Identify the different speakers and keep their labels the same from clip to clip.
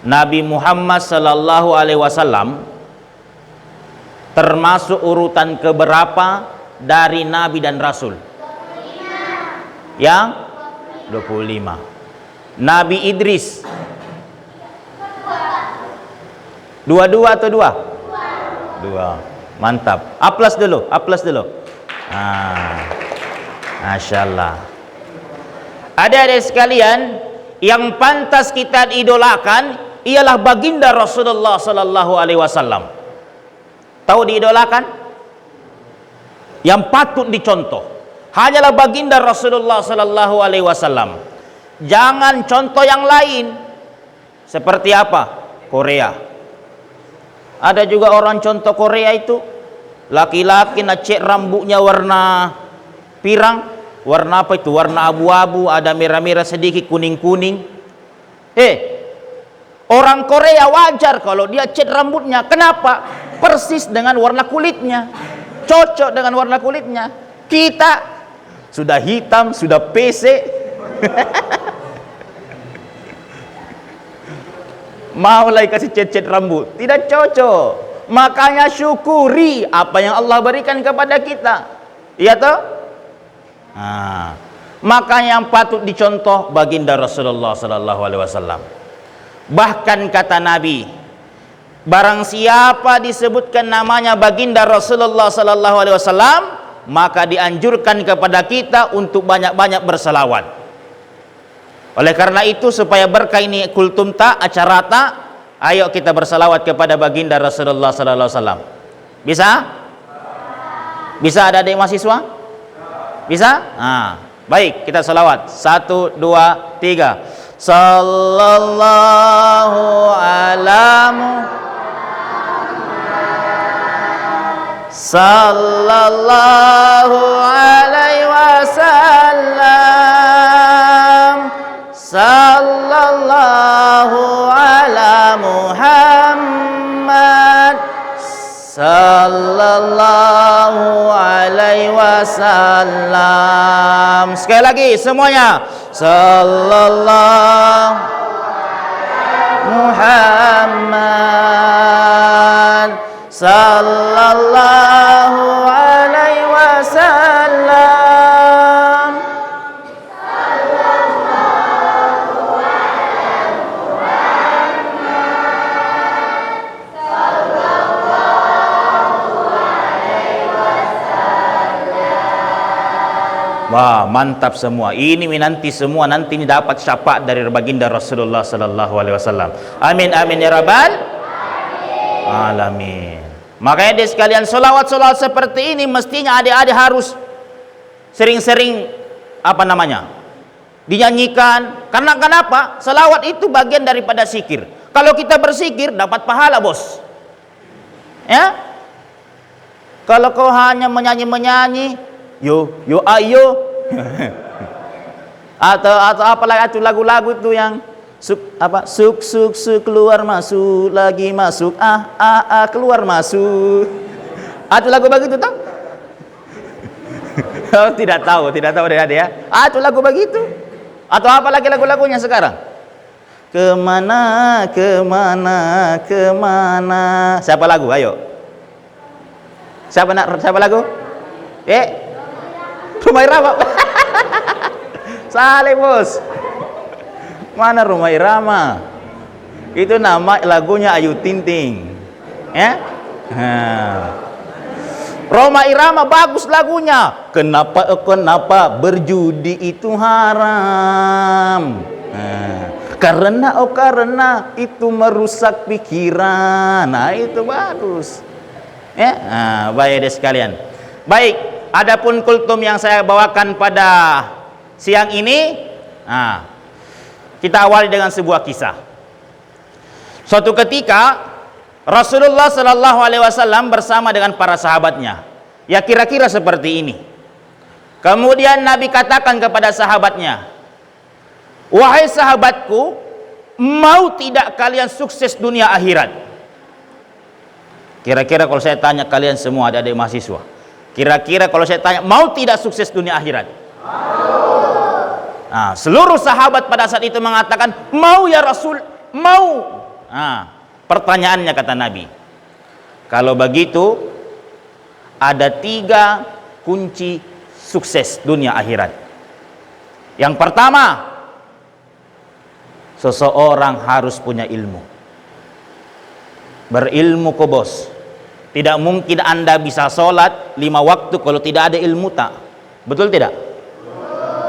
Speaker 1: Nabi Muhammad sallallahu alaihi wasallam termasuk urutan keberapa dari nabi dan rasul? Yang 25. Nabi Idris 22 atau 2? 2. Mantap. Aplas dulu, aplas dulu. Masya Allah. Adik-adik sekalian, yang pantas kita idolakan ialah baginda Rasulullah sallallahu alaihi wasallam. Tahu diidolakan? Yang patut dicontoh hanyalah baginda Rasulullah sallallahu alaihi wasallam. Jangan contoh yang lain. Seperti apa? Korea. Ada juga orang contoh Korea itu laki-laki nacek rambutnya warna pirang, warna apa itu? Warna abu-abu, ada merah-merah sedikit, kuning-kuning. Orang Korea wajar kalau dia cat rambutnya. Kenapa? Persis dengan warna kulitnya, cocok dengan warna kulitnya. Kita sudah hitam, sudah pesek, mau lagi kasih cat-cat rambut, tidak cocok. Makanya syukuri apa yang Allah berikan kepada kita, iya toh? Makanya yang patut dicontoh baginda Rasulullah sallallahu alaihi wasallam. Bahkan kata Nabi, barang siapa disebutkan namanya baginda Rasulullah sallallahu alaihi wasallam, maka dianjurkan kepada kita untuk banyak-banyak berselawat. Oleh karena itu, supaya berkah ini kultum tak, acara tak, ayo kita berselawat kepada baginda Rasulullah sallallahu alaihi wasallam. Bisa? Bisa ada adik mahasiswa? Bisa? Baik, kita selawat. 1, 2, 3. Sallallahu alaihi sallallahu alaihi wasallam. Sallallahu ala Muhammad. Sallallahu alaihi wasallam. Sekali lagi semuanya. Sallallahu Muhammad. Sallallahu alaihi wasallam. Wah, mantap semua. Ini nanti semua nanti ini dapat syafaat dari baginda Rasulullah sallallahu alaihi wasallam. Amin amin ya rabbal alamin. Makanya adik sekalian, selawat-selawat seperti ini mestinya adik-adik harus sering-sering dinyanyikan. Karena kenapa? Selawat itu bagian daripada zikir. Kalau kita berzikir dapat pahala, bos. Ya? Kalau kau hanya menyanyi-menyanyi, yo ayo atau apalagi itu lagu-lagu itu yang suk keluar masuk lagi masuk keluar masuk, itu lagu begitu toh? Oh, tidak tahu ada ya. Itu lagu begitu. Atau apalagi lagu-lagunya sekarang? Kemana siapa lagu? Ayo, siapa lagu? Rumah Irama. Saleh, bos. Mana Rumah Irama? Itu nama lagunya Ayu Ting Ting. Ya? Rumah Irama bagus lagunya. Kenapa berjudi itu haram? Karena itu merusak pikiran. Nah, itu bagus. Ya? Baik deh sekalian. Baik. Adapun kultum yang saya bawakan pada siang ini, kita awali dengan sebuah kisah. Suatu ketika Rasulullah sallallahu alaihi wasallam bersama dengan para sahabatnya. Ya kira-kira seperti ini. Kemudian Nabi katakan kepada sahabatnya, "Wahai sahabatku, mau tidak kalian sukses dunia akhirat?" Kira-kira kalau saya tanya kalian semua, ada mahasiswa, kira-kira kalau saya tanya, mau tidak sukses dunia akhirat? Mau. Seluruh sahabat pada saat itu mengatakan, mau ya Rasul, Mau. Pertanyaannya kata Nabi, kalau begitu ada 3 kunci sukses dunia akhirat. Yang pertama, seseorang harus punya ilmu. Berilmu kok bos. Tidak mungkin Anda bisa sholat 5 waktu kalau tidak ada ilmu, tak? Betul tidak?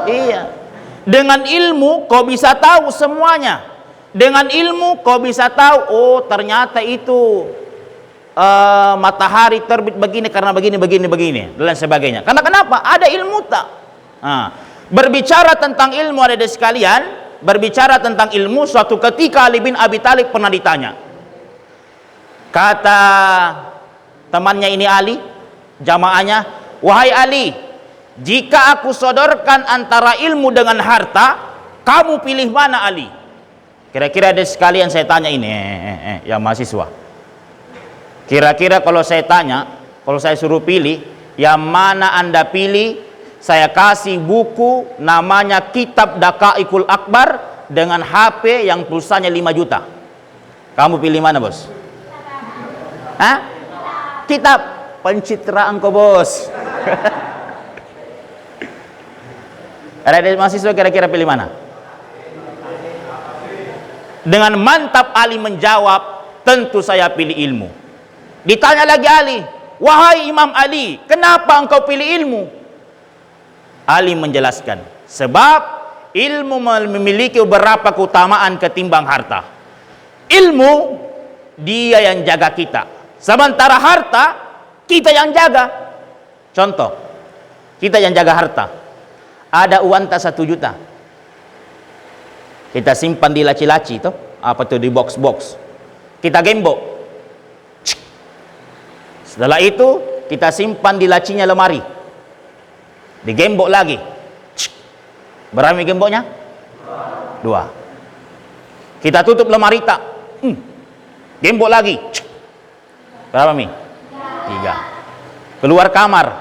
Speaker 1: Iya. Dengan ilmu kau bisa tahu semuanya. Dengan ilmu kau bisa tahu, oh ternyata itu matahari terbit begini karena begini dan sebagainya. Karena kenapa? Ada ilmu, tak? Berbicara tentang ilmu, ada sekalian, berbicara tentang ilmu, suatu ketika Ali bin Abi Thalib pernah ditanya. Kata temannya ini Ali, jamaahnya, wahai Ali, jika aku sodorkan antara ilmu dengan harta, kamu pilih mana Ali? Kira-kira ada sekalian saya tanya ini, ya mahasiswa. Kira-kira kalau saya tanya, kalau saya suruh pilih, yang mana Anda pilih? Saya kasih buku namanya Kitab Daqaiqul Akbar dengan HP yang pulsanya 5 juta. Kamu pilih mana, bos? Kitab pencitraan kok, bos. Ada mahasiswa kira-kira pilih mana? Dengan mantap Ali menjawab, tentu saya pilih ilmu. Ditanya lagi Ali, wahai Imam Ali, kenapa engkau pilih ilmu? Ali menjelaskan, sebab ilmu memiliki beberapa keutamaan ketimbang harta. Ilmu dia yang jaga kita, sementara harta kita yang jaga. Contoh, kita yang jaga harta. Ada uang tak 1 juta, kita simpan di laci-laci tuh, apa tuh, di box-box, kita gembok. Setelah itu kita simpan di lacinya lemari, digembok lagi. Berapa gemboknya? 2. Kita tutup lemari tak, gembok lagi. Berapa mi? 3. Keluar kamar,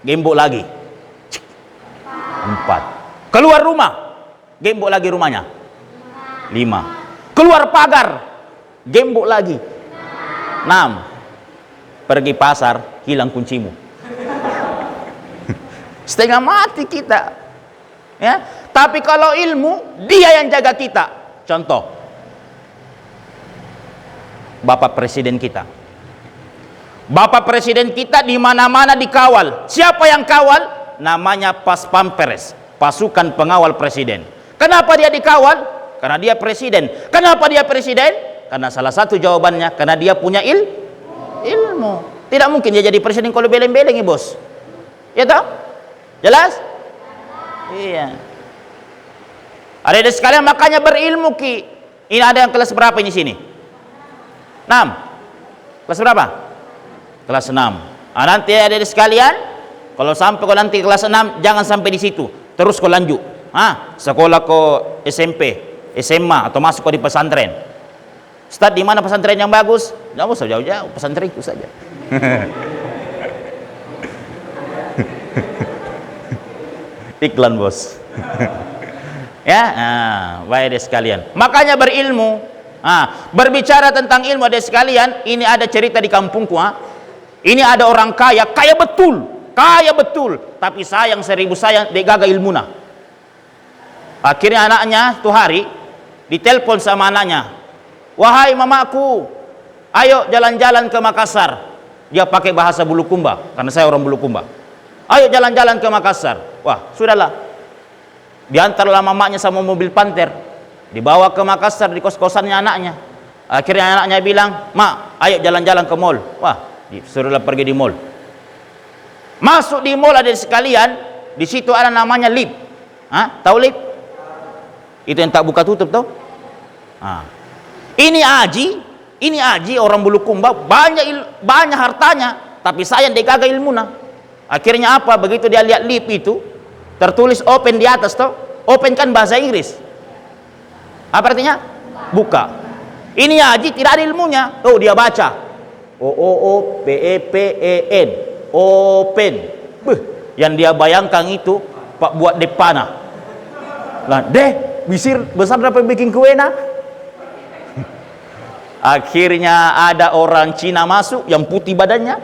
Speaker 1: gembok lagi. 4. Keluar rumah, gembok lagi rumahnya. 5. Keluar pagar, gembok lagi. 6. Pergi pasar, hilang kuncimu. Setengah mati kita, ya. Tapi kalau ilmu, dia yang jaga kita. Contoh, Bapak Presiden kita. Bapak Presiden kita di mana-mana dikawal. Siapa yang kawal? Namanya Pas Pampres, pasukan pengawal presiden. Kenapa dia dikawal? Karena dia presiden. Kenapa dia presiden? Karena salah satu jawabannya, karena dia punya ilmu. Tidak mungkin dia jadi presiden kalau beleng-beleng, ya bos. Ya toh? Jelas? Iya. Ada sekalian, makanya berilmu ki. Ini ada yang kelas berapa ini sini? 6. Kelas berapa? Kelas 6. Nanti ada sekalian, kalau sampai kau nanti kelas 6, jangan sampai di situ. Terus kau lanjut. Sekolah kau SMP, SMA, atau masuk kau di pesantren. Ustaz, di mana pesantren yang bagus? Jangan usah jauh-jauh, pesantren itu saja. Iklan, bos. Ya, baik deh sekalian. Makanya berilmu. Berbicara tentang ilmu ada sekalian, ini ada cerita di kampungku. Ini ada orang kaya, kaya betul, tapi sayang 1000 sayang dia gagal ilmuna. Akhirnya anaknya tuh hari ditelepon sama anaknya, wahai mamaku, ayo jalan-jalan ke Makassar. Dia pakai bahasa Bulukumba, karena saya orang Bulukumba. Ayo jalan-jalan ke Makassar. Wah, sudahlah. Diantarlah mamanya sama mobil Panther, dibawa ke Makassar di kos-kosannya anaknya. Akhirnya anaknya bilang, mak, ayo jalan-jalan ke mall. Wah, disuruhlah pergi di mall. Masuk di mall ada sekalian, di situ ada namanya lift. Tahu lift? Itu yang tak buka tutup tuh. Ini Aji orang Bulukumba, banyak hartanya, tapi sayang dia gagal ilmuna. Akhirnya apa? Begitu dia lihat lift itu tertulis open di atas toh. Open kan bahasa Inggris. Apa artinya? Buka. Ini Aji tidak ada ilmunya. Oh, dia baca OOPEPEN, open. Yang dia bayangkan itu Pak buat depana. Lah, deh, bisir besar dapat bikin kue nah. Akhirnya ada orang Cina masuk yang putih badannya,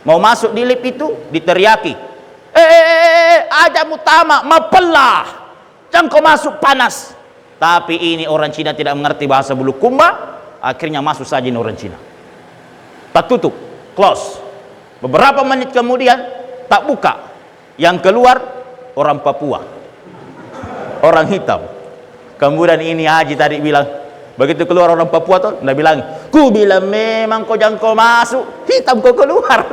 Speaker 1: mau masuk di lift itu, diteriaki, aja mutama mapelah, jangan kau masuk, panas. Tapi ini orang Cina tidak mengerti bahasa Bulukumba, akhirnya masuk saja ini orang Cina. Tak tutup, close. Beberapa menit kemudian tak buka, yang keluar orang Papua, orang hitam. Kemudian ini Haji tadi bilang, begitu keluar orang Papua tuh, dia bilang, ku bilang memang kau jangan kau masuk, hitam kau keluar.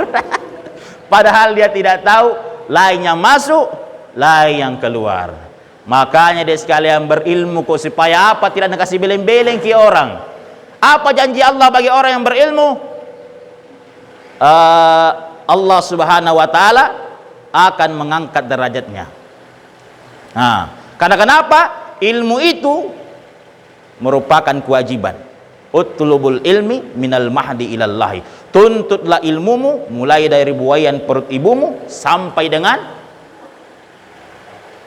Speaker 1: Padahal dia tidak tahu, lain yang masuk, lain yang keluar. Makanya dia sekalian berilmu kok, supaya apa? Tidak nak kasih beleng-beleng ke orang. Apa janji Allah bagi orang yang berilmu? Allah subhanahu wa ta'ala akan mengangkat derajatnya. Nah, karena kenapa? Ilmu itu merupakan kewajiban. Utlubul ilmi minal mahdi ilallahi. Tuntutlah ilmumu mulai dari buayan perut ibumu sampai dengan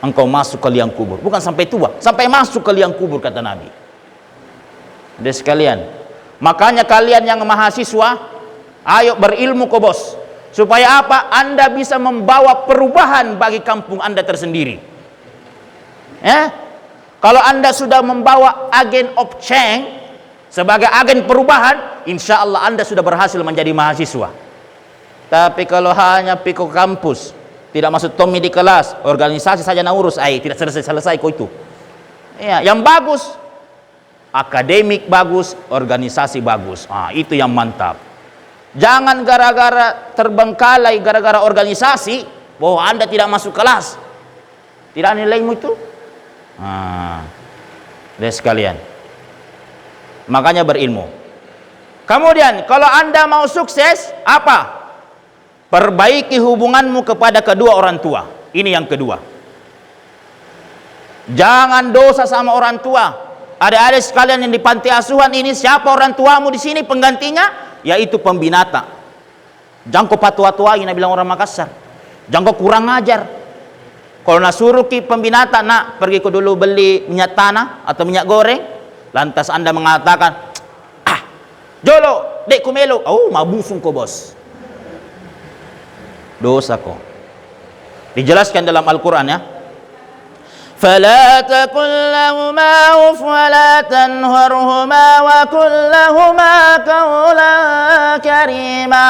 Speaker 1: engkau masuk ke liang kubur. Bukan sampai tua, sampai masuk ke liang kubur, kata Nabi. Jadi sekalian, makanya kalian yang mahasiswa, ayo berilmu kok bos, supaya apa? Anda bisa membawa perubahan bagi kampung Anda tersendiri. Kalau Anda sudah membawa agen of change sebagai agen perubahan, insya Allah Anda sudah berhasil menjadi mahasiswa. Tapi kalau hanya piko kampus, tidak masuk Tommy di kelas, organisasi saja na urus, tidak selesai kok itu. Ya, yang bagus, akademik bagus, organisasi bagus. Itu yang mantap. Jangan gara-gara terbengkalai, gara-gara organisasi, bahwa Anda tidak masuk kelas, tidak nilaimu itu. Lihat sekalian, makanya berilmu. Kemudian kalau Anda mau sukses, apa? Perbaiki hubunganmu kepada kedua orang tua. Ini yang kedua. Jangan dosa sama orang tua. Adik-adik sekalian yang di panti asuhan ini, siapa orang tuamu di sini penggantinya? Yaitu pembinata. Jangan kau patua-tuain, bilang orang Makassar. Jangan kau kurang ajar. Kalau nak suruh ki pembinata, nak pergi ke dulu beli minyak tanah atau minyak goreng, lantas Anda mengatakan, jolo, dek kumelo, mabusung ko bos. Dosa ko. Dijelaskan dalam Al-Quran ya. فَلَا تَقُلْ لَهُمَا أُفٍّ وَلَا تَنْهَرْهُمَا وَقُلْ لَهُمَا قَوْلًا كَرِيمًا.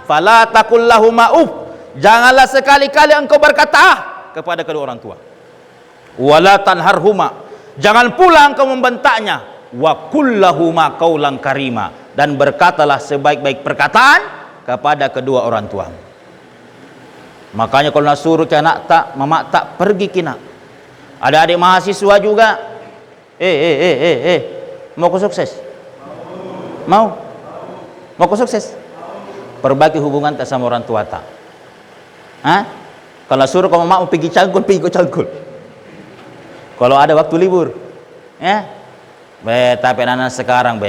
Speaker 1: فَلَا تَقُلْ لَهُمَا أُفٍّ. Janganlah sekali-kali engkau berkata kepada kedua orang tua. Wala tanharhuma. Jangan pula engkau membentaknya. Wa kullahuma qaulan karima. Dan berkatalah sebaik-baik perkataan kepada kedua orang tua. Makanya kalau nak suruh ke anak tak, mama tak, pergi kina. Ada adik mahasiswa juga. Mau kau sukses? Mau? Mau kau sukses? Perbaiki hubungan tak sama orang tua tak. Kalau suruh kalau mau pergi cangkul, pergi ke cangkul. Kalau ada waktu libur, tapi anak sekarang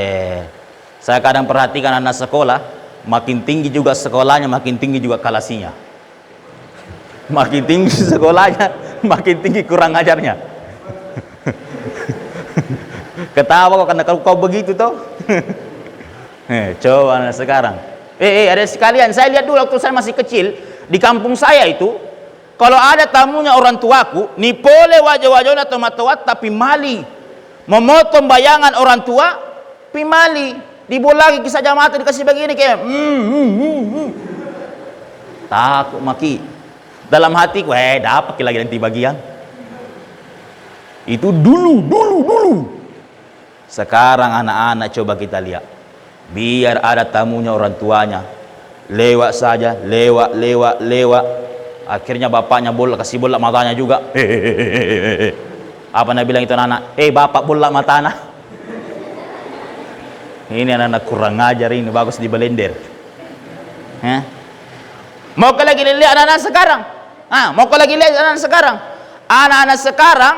Speaker 1: saya kadang perhatikan anak sekolah, makin tinggi juga sekolahnya, makin tinggi juga kelasnya. Makin tinggi sekolahnya, makin tinggi kurang ajarnya. Ketawa kok karena kau begitu toh. Coba anak sekarang. Ada sekalian, saya lihat dulu waktu saya masih kecil. Di kampung saya itu, kalau ada tamunya orang tuaku, ni pole wajah-wajahnya tomat-tomat tapi mali. Memotong bayangan orang tua, pi mali. Dibuat lagi kisah jamaah dikasih begini kayak takut maki. Dalam hatiku, dapat lagi nanti bagian. Itu dulu. Sekarang anak-anak coba kita lihat. Biar ada tamunya orang tuanya, lewat saja, lewat. Akhirnya bapaknya kasih bola matanya juga. Apa nak bilang itu anak? Bapak bola mata anak. Ini anak-anak kurang ajar ini, bagus di belender. Mau ke lagi lihat anak-anak sekarang? Mau ke lagi lihat anak-anak sekarang? Anak-anak sekarang,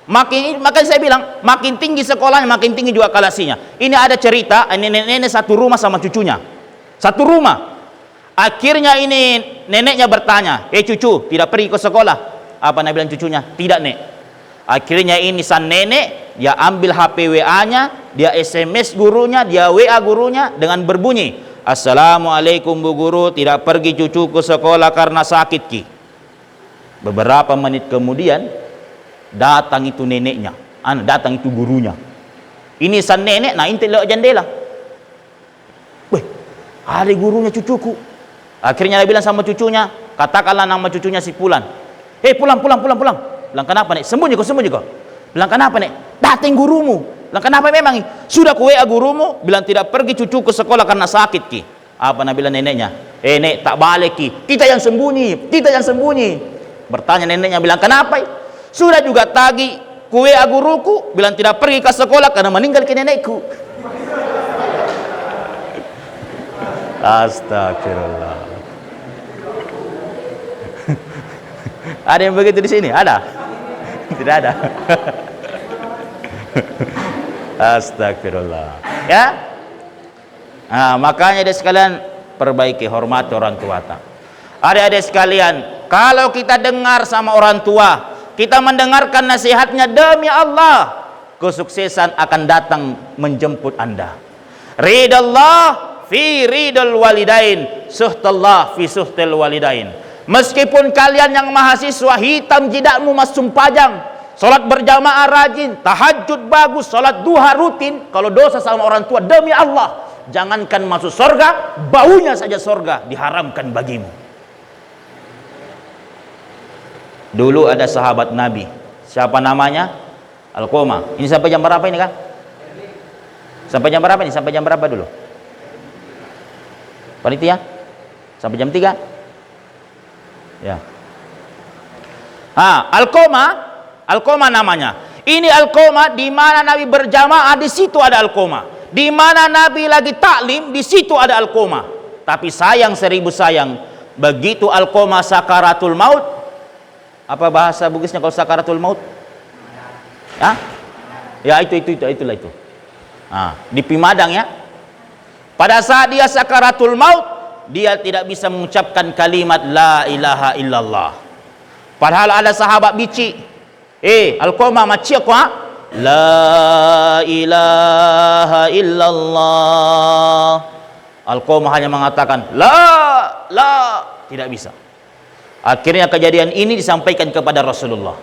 Speaker 1: makin saya bilang, makin tinggi sekolahnya, makin tinggi juga kelasnya. Ini ada cerita, nenek-nenek satu rumah sama cucunya. Satu rumah. Akhirnya ini neneknya bertanya, cucu, tidak pergi ke sekolah? Apa nak bilang cucunya? Tidak, Nek. Akhirnya ini sang nenek, dia ambil HP WA-nya, dia SMS gurunya, dia WA gurunya dengan berbunyi, "Assalamualaikum Bu Guru, tidak pergi cucuku sekolah karena sakit Ki." Beberapa menit kemudian datang itu neneknya, datang itu gurunya. Ini sang nenek, nah intip lewat jendela. Weh, ada gurunya cucuku. Akhirnya dia bilang sama cucunya, katakanlah nama cucunya si Pulan. "Hei Pulang. Bilang, "Kenapa nek? Sembunyi kau. Bilang, "Kenapa nek? Datang gurumu." Bilang, "Kenapa memang? Sudah ku WA gurumu, bilang tidak pergi cucuku sekolah karena sakit Ki." Apa nak bilang neneknya? Nek, tak balik Ki. Kita yang sembunyi. Bertanya neneknya, bilang, "Kenapa? Sudah juga tagi ku WA guruku, bilang tidak pergi ke sekolah karena meninggal ke nenekku." Astagfirullah. Ada yang begitu di sini? Ada? Tidak ada. Astagfirullah. Ya. Nah, makanya adik sekalian, perbaiki, hormati orang tua. Adik-adik sekalian, kalau kita dengar sama orang tua, kita mendengarkan nasihatnya, demi Allah, kesuksesan akan datang menjemput Anda. Ridallah fi ridal walidain, suhtallah fi suhtil walidain. Meskipun kalian yang mahasiswa, hitam jidatmu masum pajang, sholat berjamaah rajin, tahajud bagus, sholat duha rutin, kalau dosa sama orang tua, demi Allah, jangankan masuk sorga, baunya saja sorga diharamkan bagimu. Dulu ada sahabat Nabi, siapa namanya? Alqamah. Ini sampai jam berapa ini kan? Sampai jam berapa ini? Sampai jam berapa dulu? Panitia? Sampai jam 3? Ya. Alqamah namanya. Ini Alqamah di mana Nabi berjamaah, di situ ada Alqamah. Di mana Nabi lagi taklim, di situ ada Alqamah. Tapi sayang, seribu sayang, begitu Alqamah sakaratul maut. Apa bahasa Bugisnya kalau sakaratul maut? Ya itulah itu. Di Pimadang ya. Pada saat dia sakaratul maut, dia tidak bisa mengucapkan kalimat la ilaha illallah. Padahal ada sahabat bici, Alqamah maci aku la ilaha illallah. Alqamah hanya mengatakan la, tidak bisa. Akhirnya kejadian ini disampaikan kepada Rasulullah.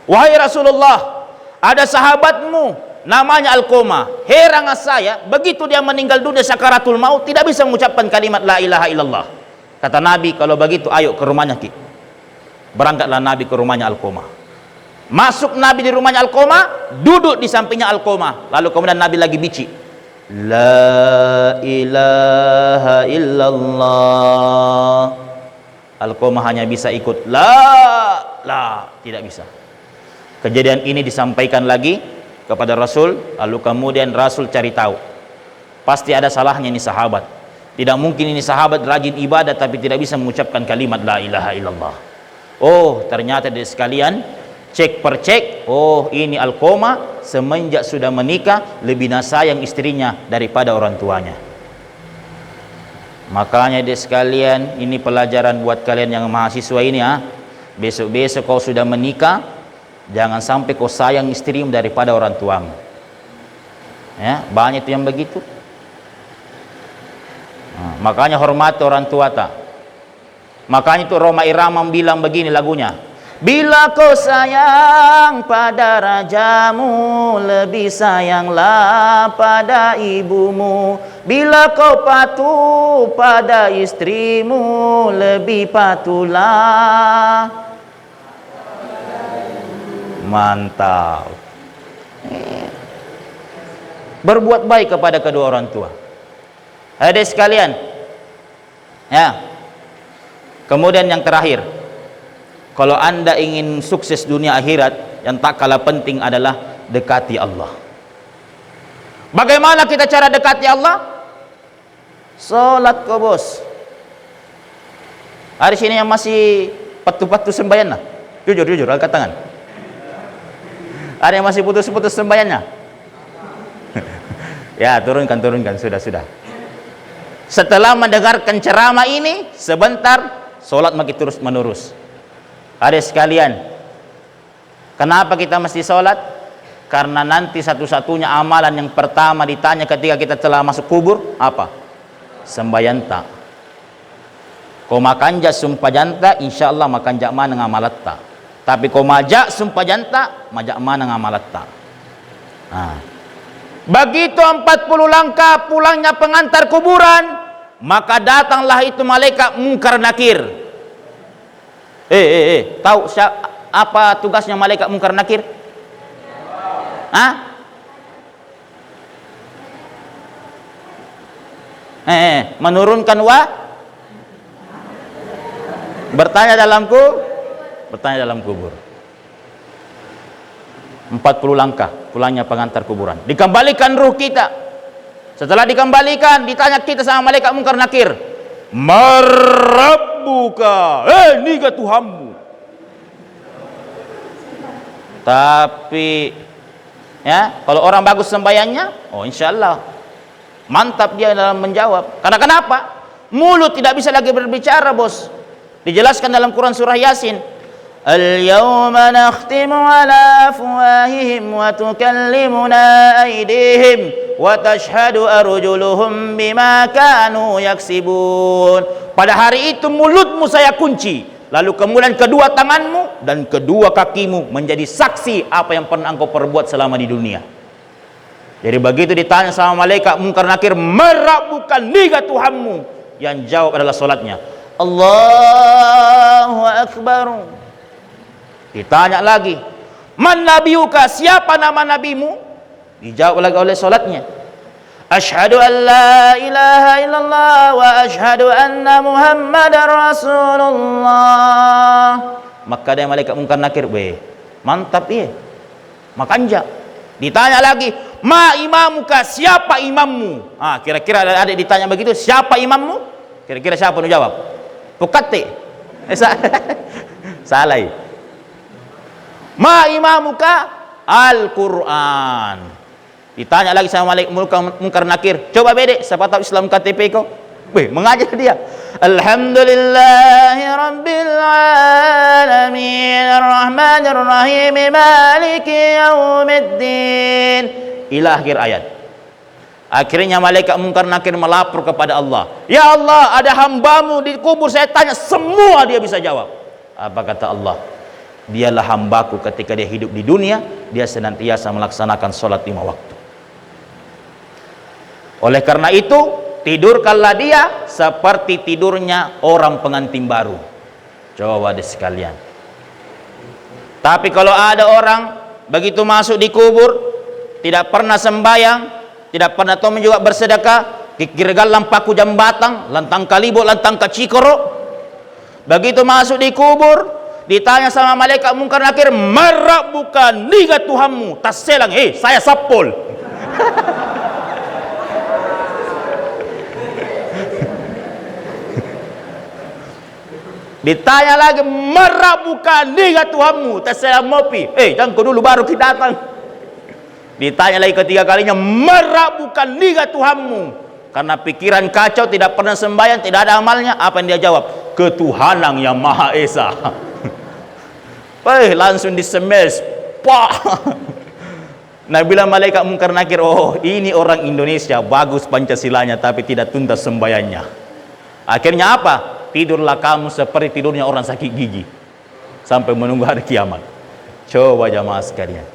Speaker 1: "Wahai Rasulullah, ada sahabatmu namanya Alqamah, heran saya, begitu dia meninggal dunia sakaratul maut tidak bisa mengucapkan kalimat la ilaha illallah." Kata Nabi, "Kalau begitu ayo ke rumahnya Ki." Berangkatlah Nabi ke rumahnya Alqamah. Masuk Nabi di rumahnya Alqamah, duduk di sampingnya Alqamah. Lalu kemudian Nabi lagi bici, la ilaha illallah. Alqamah hanya bisa ikut la, tidak bisa. Kejadian ini disampaikan lagi kepada Rasul, lalu kemudian Rasul cari tahu. Pasti ada salahnya ini sahabat. Tidak mungkin ini sahabat rajin ibadah tapi tidak bisa mengucapkan kalimat la ilaha illallah. Oh, ternyata dari sekalian, cek per cek, oh ini Alqamah semenjak sudah menikah lebih sayang istrinya daripada orang tuanya. Makanya dari sekalian, ini pelajaran buat kalian yang mahasiswa ini Besok-besok kau sudah menikah, jangan sampai kau sayang istrimu daripada orang tuamu. Ya, banyak itu yang begitu. Makanya hormati orang tua Makanya itu Roma Irama bilang begini lagunya, bila kau sayang pada rajamu, lebih sayanglah pada ibumu. Bila kau patuh pada istrimu, lebih patuhlah. Mantap. Berbuat baik kepada kedua orang tua. Hadirin sekalian. Ya. Kemudian yang terakhir, kalau Anda ingin sukses dunia akhirat, yang tak kalah penting adalah dekati Allah. Bagaimana kita cara dekati Allah? Salat kau bos. Hari sini yang masih patu-patu sembahyang lah. Jujur, angkat tangan. Ada yang masih putus-putus sembahyangnya? Ya, turunkan, sudah. Setelah mendengarkan ceramah ini, sebentar, salat makin terus menerus. Ada sekalian, Kenapa kita mesti sholat? Karena nanti satu-satunya amalan yang pertama ditanya ketika kita telah masuk kubur apa? Sembayanta. Kau makan jak sumpah janta, insya Allah makan jak mana ngamalatta. Tapi kau majak sumpah janta, majak mana ngamalatta. Nah. Begitu 40 langkah pulangnya pengantar kuburan, maka datanglah itu malaikat Munkar Nakir. Tahu apa tugasnya malaikat Munkar Nakir? Hah? Menurunkan bertanya dalam kubur. 40 langkah pulangnya pengantar kuburan. Dikembalikan ruh kita. Setelah dikembalikan, ditanya kita sama malaikat Munkar Nakir, "Marabbuka?" Niga Tuhanmu. Tapi ya, kalau orang bagus sembahyangnya, insya Allah mantap dia dalam menjawab. Karena kenapa? Mulut tidak bisa lagi berbicara, bos. Dijelaskan dalam Quran surah Yasin, "Al-yawma nakhtimu ala afwahihim wa tukallimuna aydihim wa tashhadu arjuluhum bima kanu yaksibun." Pada hari itu mulutmu saya kunci, lalu kemudian kedua tanganmu dan kedua kakimu menjadi saksi apa yang pernah engkau perbuat selama di dunia. Jadi begitu ditanya sama malaikat Munkar Nakir, "Merabukan niga Tuhanmu?" Yang jawab adalah salatnya, "Allahu Akbar." Ditanya lagi, "Man nabiyuka?" Siapa nama nabimu? Dijawab lagi oleh salatnya, "Asyhadu an la ilaha illallah wa asyhadu anna Muhammadar Rasulullah." Maka dia malaikat Munkar Nakir, mantap ya, makanja. Ditanya lagi, "Ma imamuka?" Siapa imammu? Kira-kira ada ditanya begitu, siapa imammu? Kira-kira siapa nu jawab? Pukate. Salah. Ma imamuka? Al-Quran. Ditanya lagi sama malaikat Munkar Nakir, "Coba bede, siapa tahu Islam KTP kau?" Mengajar dia, "Alhamdulillahi rabbil alamin arrahmanir rahim maliki yaumiddin." Ila akhir ayat. Akhirnya malaikat Munkar Nakir melapor kepada Allah, "Ya Allah, ada hambamu di kubur, saya tanya semua dia bisa jawab." Apa kata Allah? "Dialah hambaku ketika dia hidup di dunia, dia senantiasa melaksanakan sholat 5 waktu. Oleh karena itu, tidurkanlah dia seperti tidurnya orang pengantin baru." Coba deh sekalian. Tapi kalau ada orang begitu masuk di kubur, tidak pernah sembahyang, tidak pernah tahu juga bersedekah, kikirgal lampaku jambatang, lantang kalibo, lantang kacikoro. Begitu masuk di kubur, ditanya sama malaikat Munkar Nakir, "Marabbuka?" Niga Tuhanmu? Tas selang, saya sapol. Ditanya lagi, "Marabbuka?" Niga Tuhanmu? Tas selang mopi. Jangan kau dulu baru kita datang. Ditanya lagi ketiga kalinya, "Marabbuka?" Niga Tuhanmu? Karena pikiran kacau, tidak pernah sembahyang, tidak ada amalnya. Apa yang dia jawab? "Ketuhanan yang Maha Esa." Langsung disemes. Nah, bila malaikat Munkar Nakir, ini orang Indonesia, bagus Pancasilanya tapi tidak tuntas sembahyangnya. Akhirnya apa? Tidurlah kamu seperti tidurnya orang sakit gigi sampai menunggu hari kiamat. Coba jamaah sekalian.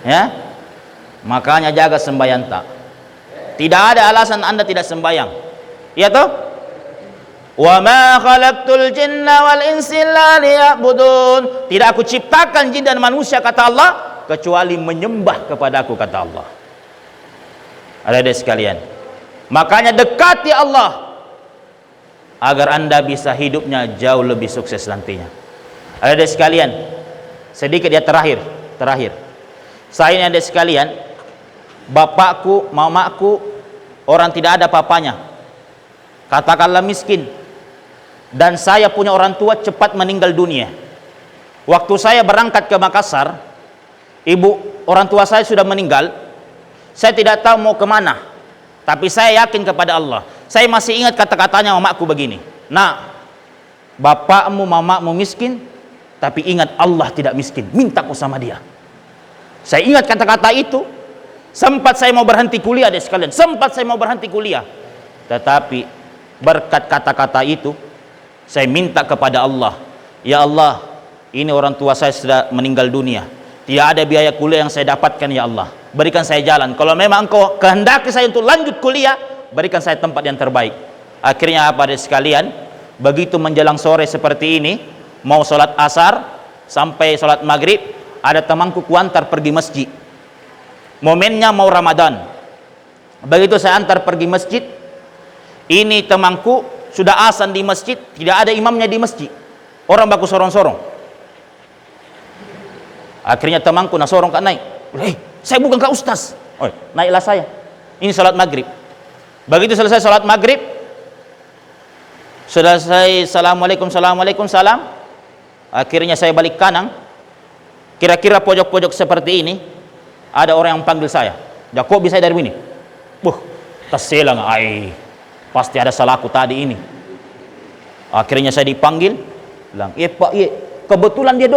Speaker 1: Ya, makanya jaga sembahyang tak. Tidak ada alasan Anda tidak sembahyang. Iya toh? "Wa ma khalaqtul jinna wal insa illa liya'budun." Tidak aku ciptakan jin dan manusia, kata Allah, kecuali menyembah kepadaku, kata Allah. Ada sekalian. Makanya dekati Allah agar Anda bisa hidupnya jauh lebih sukses nantinya. Ada sekalian. Sedikit ya, terakhir. Saya ini ada sekalian, bapakku, mamaku orang tidak ada papanya, katakanlah miskin, dan saya punya orang tua cepat meninggal dunia. Waktu saya berangkat ke Makassar, orang tua saya sudah meninggal. Saya tidak tahu mau kemana, tapi saya yakin kepada Allah. Saya masih ingat kata-katanya mamaku begini, "Nak, bapakmu, mamamu miskin, Tapi ingat, Allah tidak miskin, minta kau sama dia. Saya ingat kata-kata itu. Sempat saya mau berhenti kuliah deh sekalian, sempat saya mau berhenti kuliah. Tetapi berkat kata-kata itu, saya minta kepada Allah, ya Allah, ini orang tua saya sudah meninggal dunia, tidak ada biaya kuliah yang saya dapatkan, ya Allah, berikan saya jalan. Kalau memang Engkau kehendaki saya untuk lanjut kuliah, berikan saya tempat yang terbaik. Akhirnya apa deh sekalian, begitu menjelang sore seperti ini, mau sholat asar sampai sholat maghrib, ada temanku kuantar pergi masjid. Momennya mau Ramadan. Begitu saya antar pergi masjid, ini temanku sudah azan di masjid, tidak ada imamnya di masjid, orang baku sorong-sorong. Akhirnya temanku nak sorong kak naik, saya bukan kak ustaz. Naiklah saya, ini sholat maghrib. Begitu selesai sholat maghrib, selesai assalamualaikum, assalamualaikum, salam. Akhirnya saya balik kanan, kira-kira pojok-pojok seperti ini, ada orang yang panggil saya, kok bisa dari sini? Terselang, pasti ada salahku tadi ini. Akhirnya saya dipanggil, bilang, Pak, kebetulan dia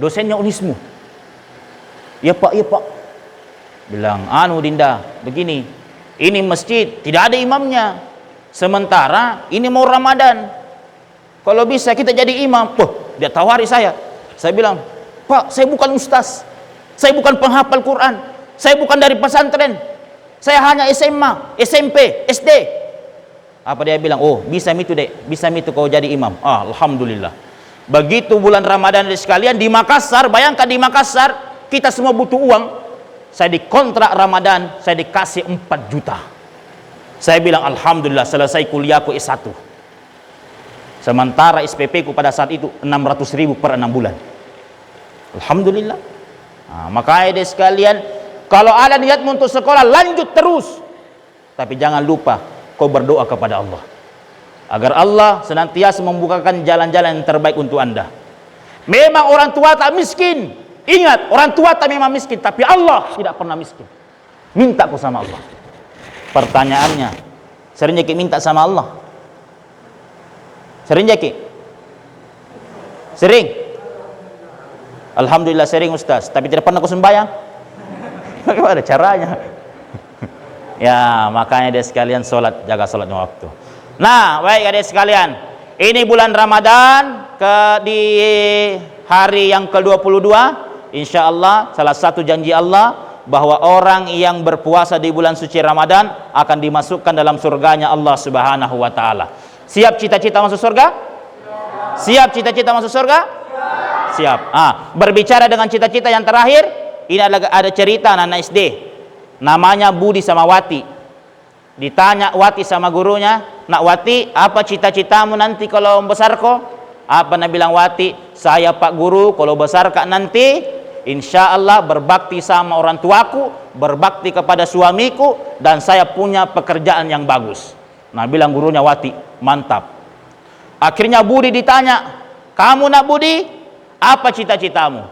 Speaker 1: dosennya Unismu. Ya Pak. Bilang, Dinda, begini, ini masjid tidak ada imamnya, sementara ini mau Ramadan, kalau bisa kita jadi imam. Dia tawari saya. Saya bilang, Pak, saya bukan ustaz, saya bukan penghafal Quran, saya bukan dari pesantren, saya hanya SMA, SMP, SD. Apa dia bilang? Bisa itu dek, bisa itu kau jadi imam. Alhamdulillah. Begitu bulan Ramadan sekalian di Makassar, bayangkan di Makassar kita semua butuh uang. Saya dikontrak Ramadan, saya dikasih 4 juta. Saya bilang alhamdulillah, selesai kuliahku S1. Sementara SPP ku pada saat itu 600.000 per 6 bulan. Alhamdulillah. Makanya deh sekalian, kalau ada niatmu untuk sekolah, lanjut terus. Tapi jangan lupa kau berdoa kepada Allah agar Allah senantiasa membukakan jalan-jalan yang terbaik untuk Anda. Memang orang tua tak miskin. Ingat, orang tua tak memang miskin, tapi Allah tidak pernah miskin. Minta kau sama Allah. Pertanyaannya, sering Jeki minta sama Allah? Sering Jeki? Sering? Alhamdulillah sering Ustaz, tapi tidak pernah kau sembahyang. Bagaimana caranya? Ya, makanya dia sekalian jaga sholatnya waktu. Nah, baik adik sekalian, ini bulan Ramadan di hari yang ke-22, insya Allah salah satu janji Allah bahwa orang yang berpuasa di bulan suci Ramadan akan dimasukkan dalam surganya Allah Subhanahu wa taala. Siap cita-cita masuk surga? Siap cita-cita masuk surga? Siap. Berbicara dengan cita-cita yang terakhir, ini ada cerita anak SD, namanya Budi sama Wati. Ditanya Wati sama gurunya, nak Wati, apa cita-citamu nanti kalau besar kok? Apa nak bilang Wati? Saya Pak Guru, kalau besar kak nanti, insya Allah berbakti sama orang tuaku, berbakti kepada suamiku, dan saya punya pekerjaan yang bagus. Nah bilang gurunya Wati, mantap. Akhirnya Budi ditanya, kamu nak Budi, apa cita-citamu?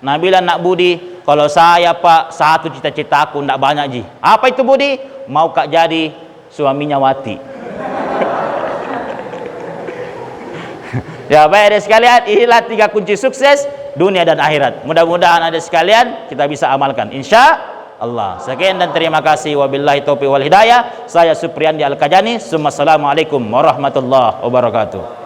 Speaker 1: Nah bilang nak Budi, kalau saya Pak, satu cita-citaku, tidak banyak Ji. Apa itu Budi? Mau kak jadi suaminya Wati. Ya baik ada sekalian, inilah 3 kunci sukses dunia dan akhirat. Mudah-mudahan ada sekalian kita bisa amalkan, insya Allah. Sekian dan terima kasih. Wabillahi taufiq wal hidayah. Saya Supriyandi Al-Kajani. Assalamualaikum warahmatullahi wabarakatuh.